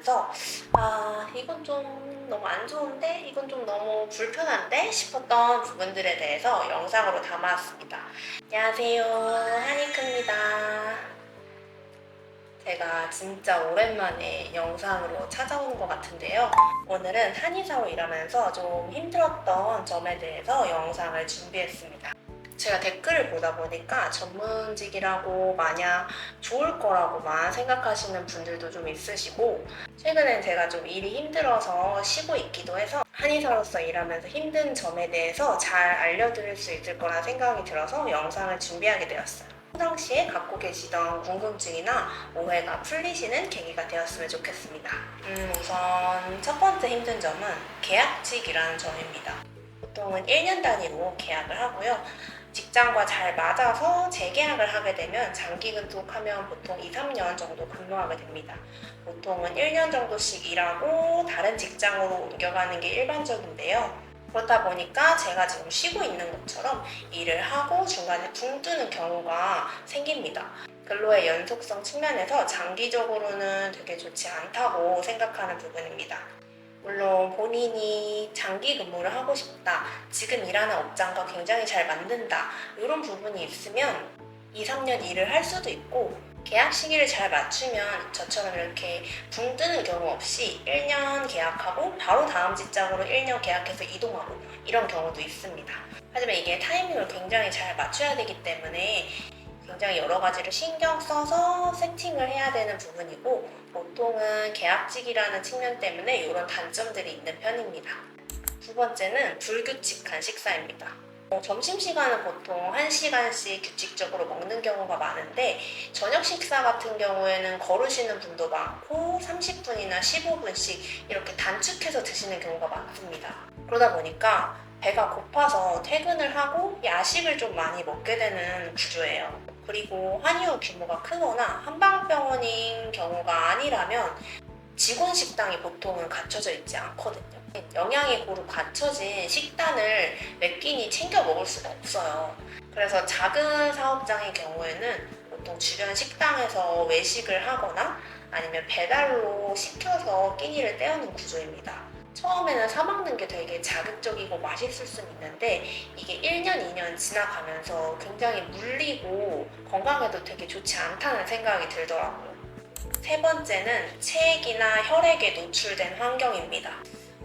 일하면서 이건 좀 너무 안 좋은데? 이건 좀 너무 불편한데? 싶었던 부분들에 대해서 영상으로 담아왔습니다. 안녕하세요, 하니크입니다. 제가 진짜 오랜만에 영상으로 찾아오는 것 같은데요. 오늘은 한의사로 일하면서 좀 힘들었던 점에 대해서 영상을 준비했습니다. 제가 댓글을 보다 보니까 전문직이라고 마냥 좋을 거라고만 생각하시는 분들도 좀 있으시고, 최근엔 제가 좀 일이 힘들어서 쉬고 있기도 해서 한의사로서 일하면서 힘든 점에 대해서 잘 알려드릴 수 있을 거라 생각이 들어서 영상을 준비하게 되었어요. 평상시에 갖고 계시던 궁금증이나 오해가 풀리시는 계기가 되었으면 좋겠습니다. 우선 첫 번째 힘든 점은 계약직이라는 점입니다. 보통은 1년 단위로 계약을 하고요. 직장과 잘 맞아서 재계약을 하게 되면 장기 근속하면 보통 2, 3년 정도 근무하게 됩니다. 보통은 1년 정도씩 일하고 다른 직장으로 옮겨가는 게 일반적인데요. 그렇다 보니까 제가 지금 쉬고 있는 것처럼 일을 하고 중간에 붕 뜨는 경우가 생깁니다. 근로의 연속성 측면에서 장기적으로는 되게 좋지 않다고 생각하는 부분입니다. 물론 본인이 장기 근무를 하고 싶다, 지금 일하는 업장과 굉장히 잘 맞는다, 이런 부분이 있으면 2, 3년 일을 할 수도 있고, 계약 시기를 잘 맞추면 저처럼 이렇게 붕 뜨는 경우 없이 1년 계약하고 바로 다음 직장으로 1년 계약해서 이동하고 이런 경우도 있습니다. 하지만 이게 타이밍을 굉장히 잘 맞춰야 되기 때문에 굉장히 여러 가지를 신경 써서 세팅을 해야 되는 부분이고, 보통은 계약직이라는 측면 때문에 이런 단점들이 있는 편입니다. 두 번째는 불규칙한 식사입니다. 점심시간은 보통 1시간씩 규칙적으로 먹는 경우가 많은데, 저녁 식사 같은 경우에는 거르시는 분도 많고 30분이나 15분씩 이렇게 단축해서 드시는 경우가 많습니다. 그러다 보니까 배가 고파서 퇴근을 하고 야식을 좀 많이 먹게 되는 구조예요. 그리고 한의원 규모가 크거나 한방병원인 경우가 아니라면 직원 식당이 보통은 갖춰져 있지 않거든요. 영양이 고루 갖춰진 식단을 몇 끼니 챙겨 먹을 수가 없어요. 그래서 작은 사업장의 경우에는 보통 주변 식당에서 외식을 하거나 아니면 배달로 시켜서 끼니를 때우는 구조입니다. 처음에는 사 먹는 게 되게 자극적이고 맛있을 수는 있는데, 이게 1년, 2년 지나가면서 굉장히 물리고 건강에도 되게 좋지 않다는 생각이 들더라고요. 세 번째는 체액이나 혈액에 노출된 환경입니다.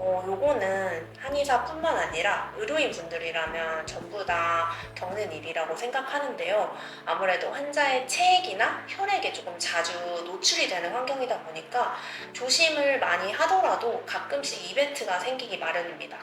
요거는 한의사뿐만 아니라 의료인 분들이라면 전부 다 겪는 일이라고 생각하는데요. 아무래도 환자의 체액이나 혈액에 조금 자주 노출이 되는 환경이다 보니까 조심을 많이 하더라도 가끔씩 이벤트가 생기기 마련입니다.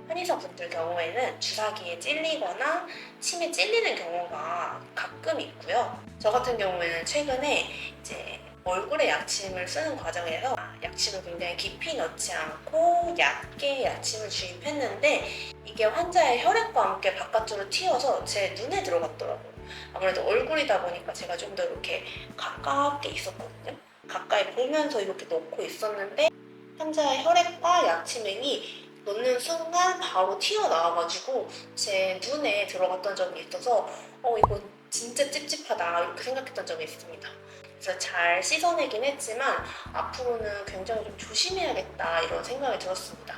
한의사 분들 경우에는 주사기에 찔리거나 침에 찔리는 경우가 가끔 있고요. 저 같은 경우에는 최근에 이제 얼굴에 약침을 쓰는 과정에서 약침을 굉장히 깊이 넣지 않고 얕게 약침을 주입했는데, 이게 환자의 혈액과 함께 바깥으로 튀어서 제 눈에 들어갔더라고요. 아무래도 얼굴이다 보니까 제가 좀 더 이렇게 가깝게 있었거든요. 가까이 보면서 이렇게 넣고 있었는데, 환자의 혈액과 약침액이 넣는 순간 바로 튀어나와가지고 제 눈에 들어갔던 적이 있어서 이거 진짜 찝찝하다 이렇게 생각했던 적이 있습니다. 그래서 잘 씻어내긴 했지만 앞으로는 굉장히 좀 조심해야겠다 이런 생각이 들었습니다.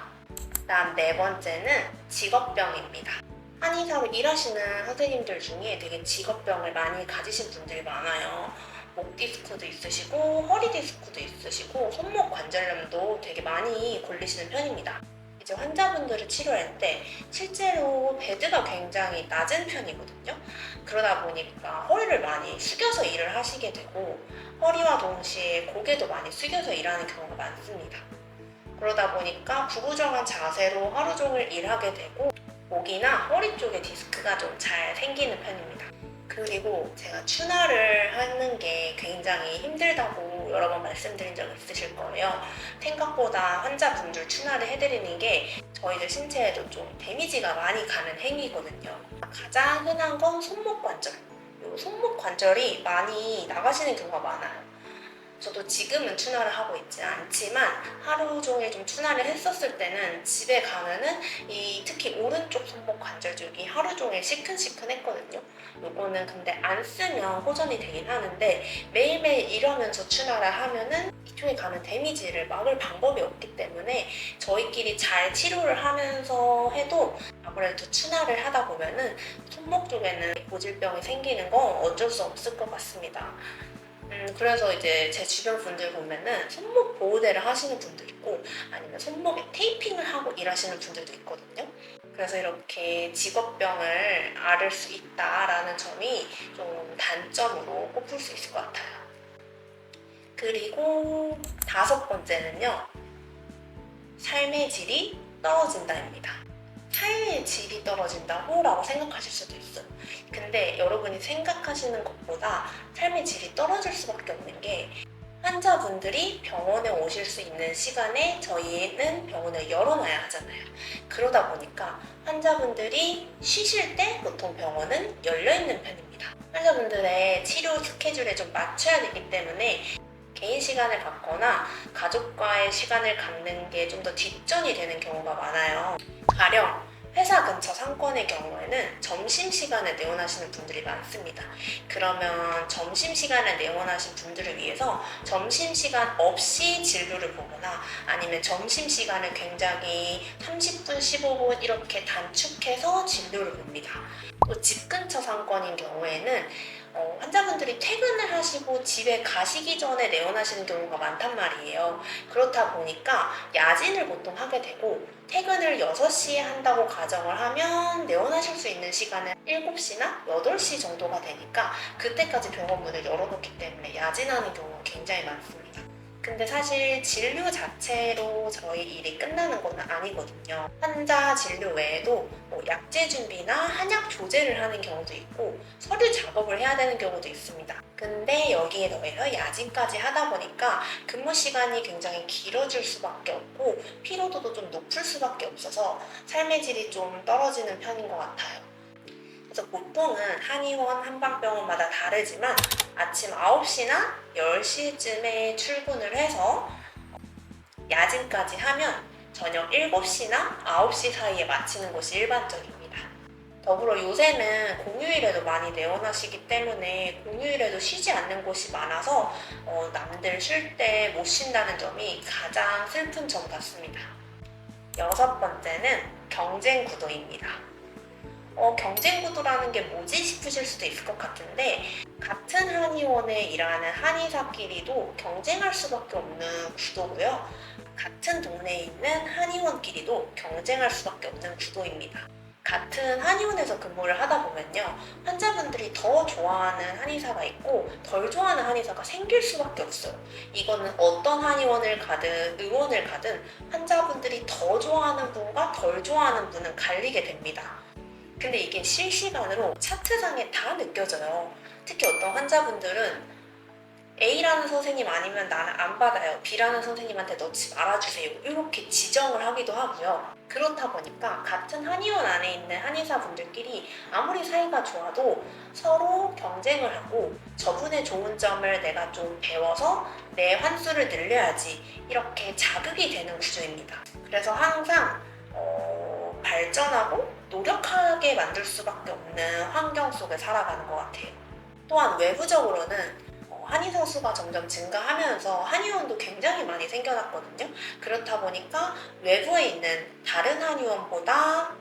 다음 네 번째는 직업병입니다. 한의사로 일하시는 선생님들 중에 되게 직업병을 많이 가지신 분들이 많아요. 목 디스크도 있으시고 허리 디스크도 있으시고 손목 관절염도 되게 많이 걸리시는 편입니다. 이제 환자분들을 치료할 때 실제로 베드가 굉장히 낮은 편이거든요. 그러다 보니까 허리를 많이 숙여서 일을 하시게 되고, 허리와 동시에 고개도 많이 숙여서 일하는 경우가 많습니다. 그러다 보니까 구부정한 자세로 하루 종일 일하게 되고, 목이나 허리 쪽에 디스크가 좀 잘 생기는 편입니다. 그리고 제가 추나를 하는 게 굉장히 힘들다고 여러 번 말씀드린 적 있으실 거예요. 생각보다 환자분들 추나를 해드리는 게 저희들 신체에도 좀 데미지가 많이 가는 행위거든요. 가장 흔한 건 손목 관절. 이 손목 관절이 많이 나가시는 경우가 많아요. 저도 지금은 추나를 하고 있지 않지만 하루 종일 좀 추나를 했었을 때는 집에 가면은 이 특히 오른쪽 손목 관절 쪽이 하루 종일 시큰시큰했거든요. 요거는 근데 안 쓰면 호전이 되긴 하는데 매일매일 이러면서 추나를 하면은 이쪽에 가는 데미지를 막을 방법이 없기 때문에 저희끼리 잘 치료를 하면서 해도 아무래도 추나를 하다 보면은 손목 쪽에는 고질병이 생기는 건 어쩔 수 없을 것 같습니다. 그래서 이제 제 주변 분들 보면은 손목 보호대를 하시는 분도 있고 아니면 손목에 테이핑을 하고 일하시는 분들도 있거든요. 그래서 이렇게 직업병을 앓을 수 있다라는 점이 좀 단점으로 꼽을 수 있을 것 같아요. 그리고 5번째는요. 삶의 질이 떨어진다입니다. 삶의 질이 떨어진다고 라고 생각하실 수도 있어요. 근데 여러분이 생각하시는 것보다 삶의 질이 떨어질 수밖에 없는 게 환자분들이 병원에 오실 수 있는 시간에 저희는 병원을 열어놔야 하잖아요. 그러다 보니까 환자분들이 쉬실 때 보통 병원은 열려있는 편입니다. 환자분들의 치료 스케줄에 좀 맞춰야 되기 때문에 개인 시간을 갖거나 가족과의 시간을 갖는 게 좀 더 뒷전이 되는 경우가 많아요. 가령 회사 근처 상권의 경우에는 점심시간에 내원하시는 분들이 많습니다. 그러면 점심시간에 내원하신 분들을 위해서 점심시간 없이 진료를 보거나 아니면 점심시간을 굉장히 30분, 15분 이렇게 단축해서 진료를 봅니다. 또 집 근처 상권인 경우에는 환자분들이 퇴근을 하시고 집에 가시기 전에 내원하시는 경우가 많단 말이에요. 그렇다 보니까 야진을 보통 하게 되고 퇴근을 6시에 한다고 가정을 하면 내원하실 수 있는 시간은 7시나 8시 정도가 되니까 그때까지 병원 문을 열어놓기 때문에 야진하는 경우가 굉장히 많습니다. 근데 사실 진료 자체로 저희 일이 끝나는 건 아니거든요. 환자 진료 외에도 뭐 약제 준비나 한약 조제를 하는 경우도 있고 서류 작업을 해야 되는 경우도 있습니다. 근데 여기에 더해서 야진까지 하다 보니까 근무 시간이 굉장히 길어질 수밖에 없고 피로도도 좀 높을 수밖에 없어서 삶의 질이 좀 떨어지는 편인 것 같아요. 그래서 보통은 한의원, 한방병원마다 다르지만 아침 9시나 10시쯤에 출근을 해서 야근까지 하면 저녁 7시나 9시 사이에 마치는 것이 일반적입니다. 더불어 요새는 공휴일에도 많이 내원하시기 때문에 공휴일에도 쉬지 않는 곳이 많아서 남들 쉴 때 못 쉰다는 점이 가장 슬픈 점 같습니다. 6번째는 경쟁 구도입니다. 경쟁 구도라는 게 뭐지 싶으실 수도 있을 것 같은데 같은 한의원에 일하는 한의사끼리도 경쟁할 수밖에 없는 구도고요. 같은 동네에 있는 한의원끼리도 경쟁할 수밖에 없는 구도입니다. 같은 한의원에서 근무를 하다 보면요. 환자분들이 더 좋아하는 한의사가 있고 덜 좋아하는 한의사가 생길 수밖에 없어요. 이거는 어떤 한의원을 가든 의원을 가든 환자분들이 더 좋아하는 분과 덜 좋아하는 분은 갈리게 됩니다. 근데 이게 실시간으로 차트상에 다 느껴져요. 특히 어떤 환자분들은 A라는 선생님 아니면 나는 안 받아요. B라는 선생님한테 넣지 말아주세요. 이렇게 지정을 하기도 하고요. 그렇다 보니까 같은 한의원 안에 있는 한의사분들끼리 아무리 사이가 좋아도 서로 경쟁을 하고 저분의 좋은 점을 내가 좀 배워서 내 환수를 늘려야지 이렇게 자극이 되는 구조입니다. 그래서 항상 발전하고 노력하게 만들 수밖에 없는 환경 속에 살아가는 것 같아요. 또한 외부적으로는 한의사 수가 점점 증가하면서 한의원도 굉장히 많이 생겨났거든요. 그렇다 보니까 외부에 있는 다른 한의원보다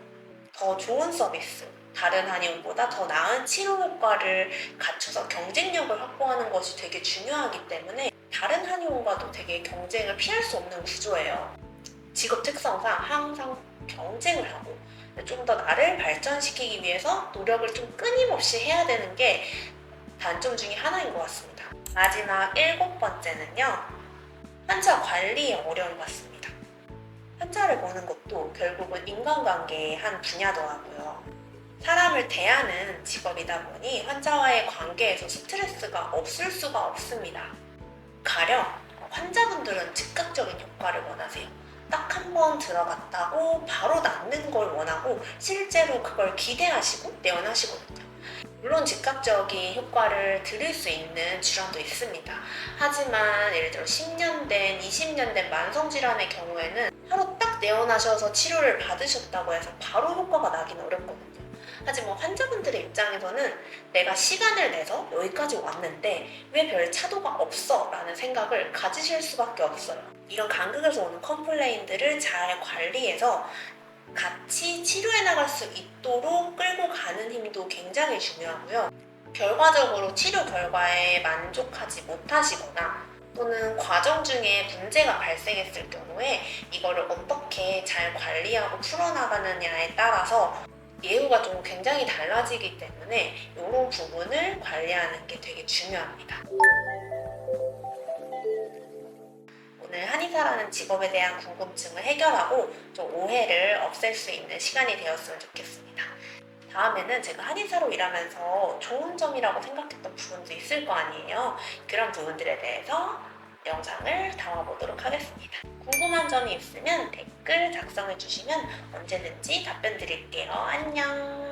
더 좋은 서비스, 다른 한의원보다 더 나은 치료 효과를 갖춰서 경쟁력을 확보하는 것이 되게 중요하기 때문에 다른 한의원과도 되게 경쟁을 피할 수 없는 구조예요. 직업 특성상 항상 경쟁을 하고 좀 더 나를 발전시키기 위해서 노력을 좀 끊임없이 해야 되는 게 단점 중에 하나인 것 같습니다. 마지막 7번째는요. 환자 관리의 어려움 같습니다. 환자를 보는 것도 결국은 인간관계의 한 분야더라고요. 사람을 대하는 직업이다 보니 환자와의 관계에서 스트레스가 없을 수가 없습니다. 가령 환자분들은 즉각적인 효과를 원하세요. 딱 한 번 들어갔다고 바로 낫는 걸 원하고 실제로 그걸 기대하시고 내원하시거든요. 물론 즉각적인 효과를 드릴 수 있는 질환도 있습니다. 하지만 예를 들어 10년 된, 20년 된 만성질환의 경우에는 하루 딱 내원하셔서 치료를 받으셨다고 해서 바로 효과가 나긴 어렵거든요. 하지만 환자분들의 입장에서는 내가 시간을 내서 여기까지 왔는데 왜 별 차도가 없어? 라는 생각을 가지실 수밖에 없어요. 이런 간극에서 오는 컴플레인들을 잘 관리해서 같이 치료해 나갈 수 있도록 끌고 가는 힘도 굉장히 중요하고요. 결과적으로 치료 결과에 만족하지 못하시거나 또는 과정 중에 문제가 발생했을 경우에 이거를 어떻게 잘 관리하고 풀어나가느냐에 따라서 예후가 좀 굉장히 달라지기 때문에 이런 부분을 관리하는 게 되게 중요합니다. 오늘 한의사라는 직업에 대한 궁금증을 해결하고 좀 오해를 없앨 수 있는 시간이 되었으면 좋겠습니다. 다음에는 제가 한의사로 일하면서 좋은 점이라고 생각했던 부분도 있을 거 아니에요. 그런 부분들에 대해서 영상을 담아보도록 하겠습니다. 궁금한 점이 있으면 댓글 작성해 주시면 언제든지 답변 드릴게요. 안녕.